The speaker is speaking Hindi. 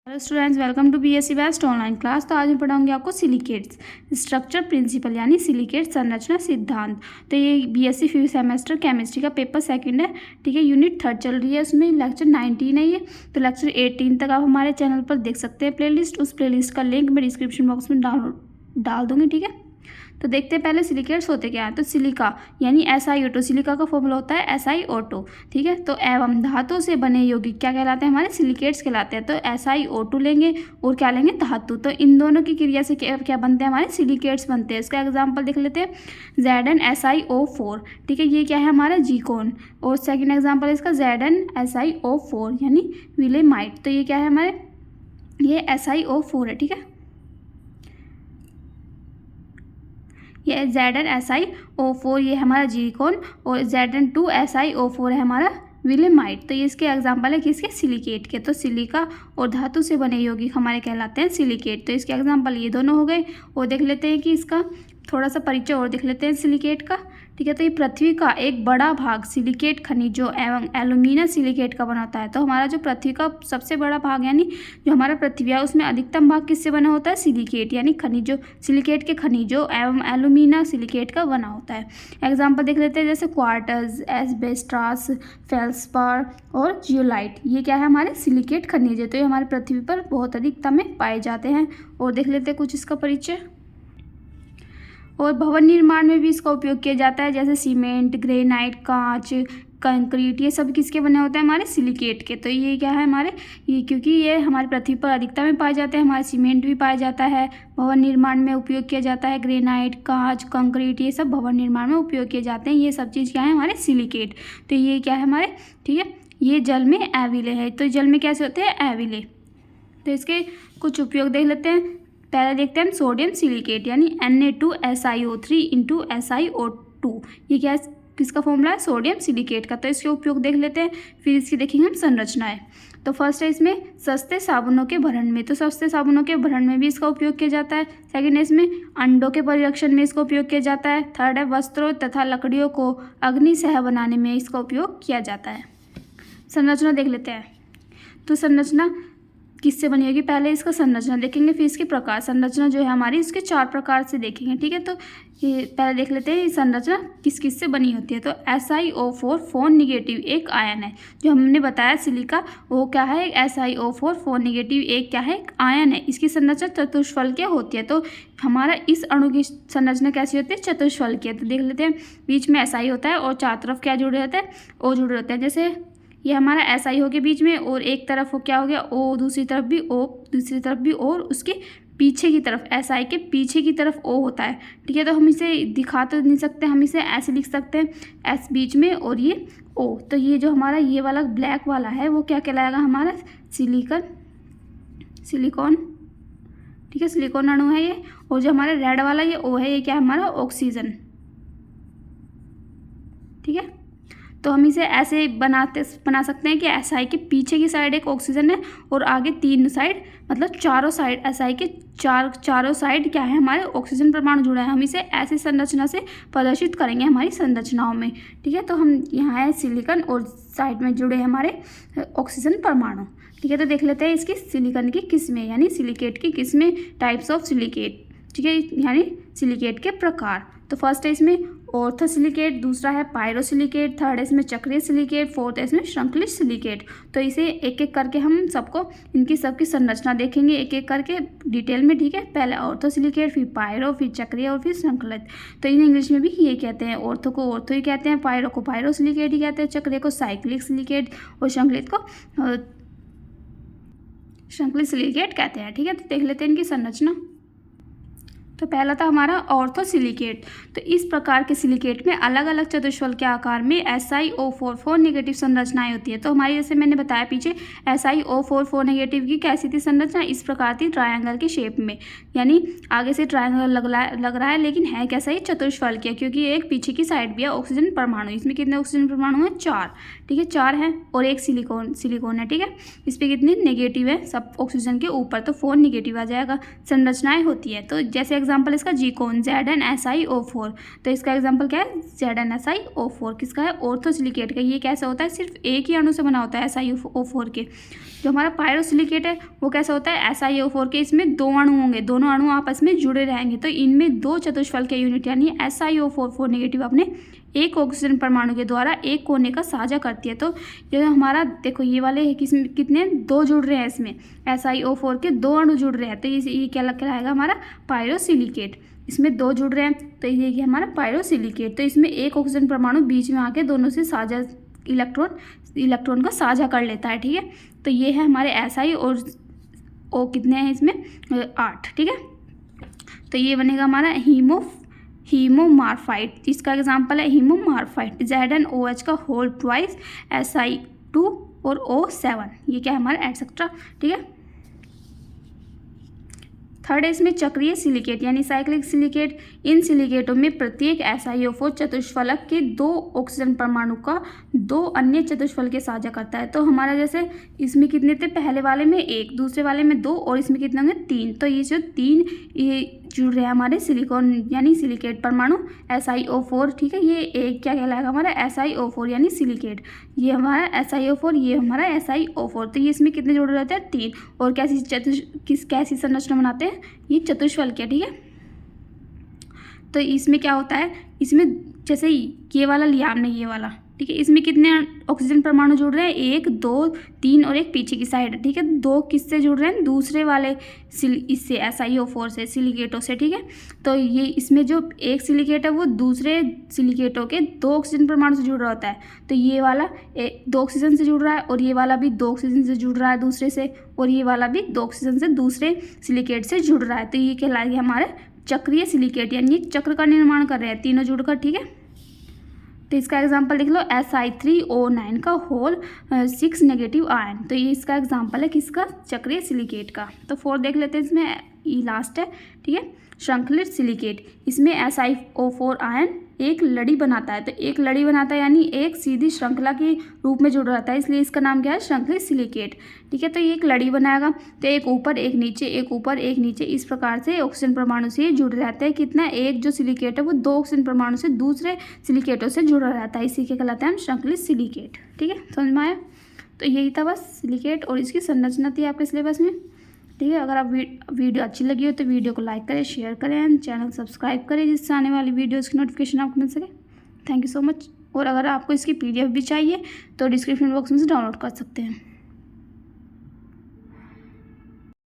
Hello students, welcome to BSc best online class. तो आज मैं पढ़ाऊंगी आपको सिलिकेट्स स्ट्रक्चर प्रिंसिपल यानी सिलिकेट संरचना सिद्धांत। तो ये बीएससी फिफ्थ सेमेस्टर केमिस्ट्री का पेपर सेकंड है, ठीक है। यूनिट 3 चल रही है, उसमें लेक्चर 19 है ये। तो लेक्चर 18 तक आप हमारे चैनल पर देख सकते हैं प्लेलिस्ट। उस प्लेलिस्ट का लिंक मैं डिस्क्रिप्शन बॉक्स में डाल दूँगी, ठीक है। तो देखते हैं पहले सिलिकेट्स होते क्या है। तो सिलिका यानी SiO2, सिलिका का फॉर्मूला होता है SiO2, ठीक है। तो एवं धातु से बने यौगिक क्या कहलाते हैं, हमारे सिलिकेट्स कहलाते हैं। तो SiO2 लेंगे और क्या लेंगे, धातु। तो इन दोनों की क्रिया से क्या बनते हैं, हमारे सिलिकेट्स बनते हैं। इसका एग्जाम्पल देख लेते हैं, ZnSiO4, ठीक है। ये क्या है, हमारा जीकोन। और सेकेंड एग्जाम्पल इसका ZnSiO4 यानी विलेमाइट। तो ये क्या है, हमारे ये SiO4 है, ठीक है। ये ZnSiO4 ये हमारा जीकोन और Zn2SiO4 है हमारा विलेमाइट। तो ये इसके एग्जाम्पल है किसके, सिलिकेट के। तो सिलिका और धातु से बने यौगिक हमारे कहलाते हैं सिलिकेट। तो इसके एग्जाम्पल ये दोनों हो गए। और देख लेते हैं कि इसका थोड़ा सा परिचय और देख लेते हैं सिलिकेट का, ठीक है। तो ये पृथ्वी का एक बड़ा भाग सिलिकेट खनिजों एवं एल्यूमिना सिलिकेट का बना होता है। तो हमारा जो पृथ्वी का सबसे बड़ा भाग यानी जो हमारा पृथ्वी है उसमें अधिकतम भाग किससे बना होता है, सिलिकेट यानी खनिजों, सिलिकेट के खनिजों एवं एल्यूमिना सिलिकेट का बना होता है। एग्जाम्पल देख लेते हैं, जैसे क्वार्ट्ज, एस्बेस्टॉस, फेल्सपार और जियोलाइट। ये क्या है, हमारे सिलिकेट खनिज है। तो ये हमारे पृथ्वी पर बहुत अधिकता में पाए जाते हैं। और देख लेते हैं कुछ इसका परिचय। और भवन निर्माण में भी इसका उपयोग किया जाता है, जैसे सीमेंट, ग्रेनाइट, कांच, कंक्रीट, ये सब किसके बने होते हैं, हमारे सिलिकेट के। तो ये क्या है, हमारे ये क्योंकि ये हमारी पृथ्वी पर अधिकता में पाए जाते हैं। हमारे सीमेंट भी पाया जाता है, भवन निर्माण में उपयोग किया जाता है। ग्रेनाइट, कांच, कंक्रीट, ये सब भवन निर्माण में उपयोग किए जाते हैं। ये सब चीज़ क्या है, हमारे सिलिकेट। तो ये क्या है हमारे, ठीक है। ये जल में एविले है। तो जल में कैसे होते हैं, एविले। तो इसके कुछ उपयोग देख लेते हैं। पहले देखते हैं हम सोडियम सिलिकेट यानी Na2SiO3 × SiO2। ये क्या है, किसका फॉर्मूला है, सोडियम सिलिकेट का। तो इसके उपयोग देख लेते हैं, फिर इसकी देखेंगे हम संरचनाएं। तो फर्स्ट है इसमें सस्ते साबुनों के भरण में। तो सस्ते साबुनों के भरण में भी इसका उपयोग किया जाता है। सेकेंड है इसमें अंडों के परिरक्षण में इसका उपयोग किया जाता है। थर्ड है वस्त्रों तथा लकड़ियों को अग्निसह बनाने में इसका उपयोग किया जाता है। संरचना देख लेते हैं। तो संरचना किससे बनी होगी, पहले इसका संरचना देखेंगे, फिर इसके प्रकार। संरचना जो है हमारी इसके 4 प्रकार से देखेंगे, ठीक है। तो ये पहले देख लेते हैं संरचना किस किस से बनी होती है। तो SiO4 फोन निगेटिव एक आयन है। जो हमने बताया सिलिका वो क्या है, SiO4 फोन निगेटिव एक क्या है, एक आयन है। इसकी संरचना चतुष्फल की होती है। तो हमारा इस अणु की संरचना कैसी होती है, चतुष्फल की। तो देख लेते हैं, बीच में SI होता है और चार तरफ क्या जुड़े होते हैं, O जुड़े होते हैं। जैसे ये हमारा SI हो गया बीच में, और एक तरफ वो क्या हो गया, O, दूसरी तरफ भी O, दूसरी तरफ भी O, और उसके पीछे की तरफ SI के पीछे की तरफ O होता है, ठीक है। तो हम इसे दिखा तो नहीं सकते, हम इसे ऐसे लिख सकते हैं, S बीच में और ये O। तो ये जो हमारा ये वाला ब्लैक वाला है वो क्या कहलाएगा, हमारा सिलिकॉन, ठीक है, सिलिकॉन अणु है ये। और जो हमारा रेड वाला ये O है, ये क्या है, हमारा ऑक्सीजन, ठीक है। तो हम इसे ऐसे बना सकते हैं कि SI के पीछे की साइड एक ऑक्सीजन है और आगे 3 साइड, मतलब चारों साइड SI के चारों साइड क्या है, हमारे ऑक्सीजन परमाणु जुड़ा है। हम इसे ऐसी संरचना से प्रदर्शित करेंगे हमारी संरचनाओं में, ठीक है। तो हम यहाँ है सिलिकॉन और साइड में जुड़े हैं हमारे ऑक्सीजन परमाणु, ठीक है। तो देख लेते हैं इसकी सिलिकॉन की किस्में यानी सिलिकेट की किस्में, टाइप्स ऑफ सिलिकेट, ठीक है, यानी सिलिकेट के प्रकार। तो फर्स्ट है इसमें ऑर्थो सिलिकेट, दूसरा है पायरो सिलिकेट, थर्ड है इसमें चक्रीय सिलिकेट, फोर्थ है इसमें श्रृंखलित सिलिकेट। तो इसे एक एक करके हम सबको इनकी सबकी संरचना देखेंगे एक एक करके डिटेल में, ठीक है। पहले ऑर्थो सिलिकेट, फिर पायरो, फिर चक्रीय और फिर श्रृंखलित। तो इन इंग्लिश में भी ये कहते हैं, ऑर्थो को ऑर्थो ही कहते हैं, पायरो को पायरो सिलिकेट ही कहते हैं, चक्रीय को साइक्लिक सिलिकेट और श्रृंखलित को श्रृंखलित सिलिकेट कहते हैं, ठीक है। तो देख लेते हैं इनकी संरचना। तो पहला था हमारा ऑर्थो सिलिकेट। तो इस प्रकार के सिलिकेट में अलग अलग चतुष्फल के आकार में SiO4 फोर नेगेटिव संरचनाएं होती है। तो हमारी जैसे मैंने बताया पीछे, SiO4 फोर नेगेटिव की कैसी थी संरचना, इस प्रकार थी, ट्रायंगल की शेप में। यानी आगे से ट्रायंगल लग रहा है लेकिन है कैसा, ही चतुष्फल की, क्योंकि एक पीछे की साइड भी है ऑक्सीजन परमाणु। इसमें कितने ऑक्सीजन परमाणु हैं, 4, ठीक है, 4 हैं। और एक सिलिकॉन है, ठीक है। इस पर कितने नेगेटिव है, सब ऑक्सीजन के ऊपर, तो 4 नेगेटिव आ जाएगा। संरचनाएं होती है, तो जैसे एग्जाम्पल इसका जीकोन ZnSiO4। तो इसका एग्जाम्पल क्या है, ZnSiO4 किसका है, ऑर्थोसिलिकेट का। ये कैसा होता है, सिर्फ एक ही अणु से बना होता है SiO4 के। जो हमारा पायरोसिलिकेट है वो कैसा होता है, SiO4 के इसमें दो अणु होंगे, दोनों अणु आपस में जुड़े रहेंगे, तो इनमें दो चतुष्फल के यूनिट यानी SiO4 नेगेटिव अपने एक ऑक्सीजन परमाणु के द्वारा एक कोने का साझा करती है। तो ये हमारा देखो ये वाले किसमें कितने दो जुड़ रहे हैं, इसमें SiO4 के दो अणु जुड़ रहे हैं, तो ये क्या कहलाएगा हमारा पायरोसिलिकेट। इसमें दो जुड़ रहे हैं तो ये हमारा पायरोसिलिकेट। तो इसमें एक ऑक्सीजन परमाणु बीच में आके दोनों से साझा इलेक्ट्रॉन का साझा कर लेता है, ठीक है। तो ये है हमारे SI और O कितने हैं इसमें 8, ठीक है। तो ये बनेगा हमारा हीमोमार्फाइट, इसका एग्जांपल है हीमोमार्फाइट। ZnOH का होल ट्वाइस Si2 और O7, ये क्या है हमारा एटसेट्रा, ठीक है। थर्ड है इसमें चक्रीय सिलिकेट यानी साइक्लिक सिलिकेट। इन सिलिकेटों में प्रत्येक SiO4 चतुष्फलक के दो ऑक्सीजन परमाणु का दो अन्य चतुष्फल के साझा करता है। तो हमारा जैसे इसमें कितने थे, पहले वाले में एक, दूसरे वाले में दो, और इसमें कितने होंगे 3। तो ये जो 3 ये जुड़ रहे हैं हमारे सिलिकॉन यानी सिलिकेट परमाणु SiO4, ठीक है। ये एक क्या कहलाएगा हमारा SiO4 यानी सिलिकेट, ये हमारा SiO4, ये हमारा SiO4। तो ये इसमें कितने जुड़ रहते हैं 3, और कैसी संरचना बनाते हैं, ये चतुष्फल के, ठीक है। तो इसमें क्या होता है, इसमें जैसे ये वाला लिया हमने, ये वाला, ठीक है, इसमें कितने ऑक्सीजन परमाणु जुड़ रहे हैं, 1 2 3 और एक पीछे की साइड, ठीक है। दो किससे जुड़ रहे हैं, दूसरे वाले इससे SiO4 से, सिलिकेटों से, ठीक है। तो ये इसमें जो एक सिलिकेट है वो दूसरे सिलिकेटों के दो ऑक्सीजन परमाणु से जुड़ रहा होता है। तो ये वाला 2 ऑक्सीजन से जुड़ रहा है, और ये वाला भी 2 ऑक्सीजन से जुड़ रहा है दूसरे से, और ये वाला भी 2 ऑक्सीजन से दूसरे सिलिकेट से जुड़ रहा है। तो ये कहलाएगा हमारे चक्रीय सिलिकेट यानी एक चक्र का निर्माण कर रहे हैं तीनों जुड़कर, ठीक है। तो इसका एग्जांपल लिख लो Si3O9 का होल 6 नेगेटिव आयन। तो ये इसका एग्जांपल है किसका, चक्रीय सिलिकेट का। तो 4 देख लेते हैं, इसमें ये लास्ट है, ठीक है। श्रृंखलित सिलिकेट, इसमें SiO4 आयन एक लड़ी बनाता है। तो एक लड़ी बनाता है यानी एक सीधी श्रृंखला के रूप में जुड़ रहता है, इसलिए इसका नाम क्या है, श्रृंखलित सिलिकेट, ठीक है। तो ये एक लड़ी बनाएगा, तो एक ऊपर एक नीचे, एक ऊपर एक नीचे, इस प्रकार से ऑक्सीजन परमाणु से जुड़ रहते हैं। कितना, एक जो सिलिकेट है वो 2 ऑक्सीजन परमाणु से दूसरे सिलिकेटों से जुड़ा रहता है, इसी के कहलाते हैं हम श्रृंखलित सिलिकेट, ठीक है। समझ में आया। तो यही था बस सिलिकेट और इसकी संरचना थी आपके सिलेबस में, ठीक है। अगर आप वीडियो अच्छी लगी हो तो वीडियो को लाइक करें, शेयर करें, चैनल सब्सक्राइब करें, जिससे आने वाली वीडियोज़ की नोटिफिकेशन आपको मिल सके। Thank you so much. और अगर आपको इसकी PDF भी चाहिए तो डिस्क्रिप्शन बॉक्स में से डाउनलोड कर सकते हैं।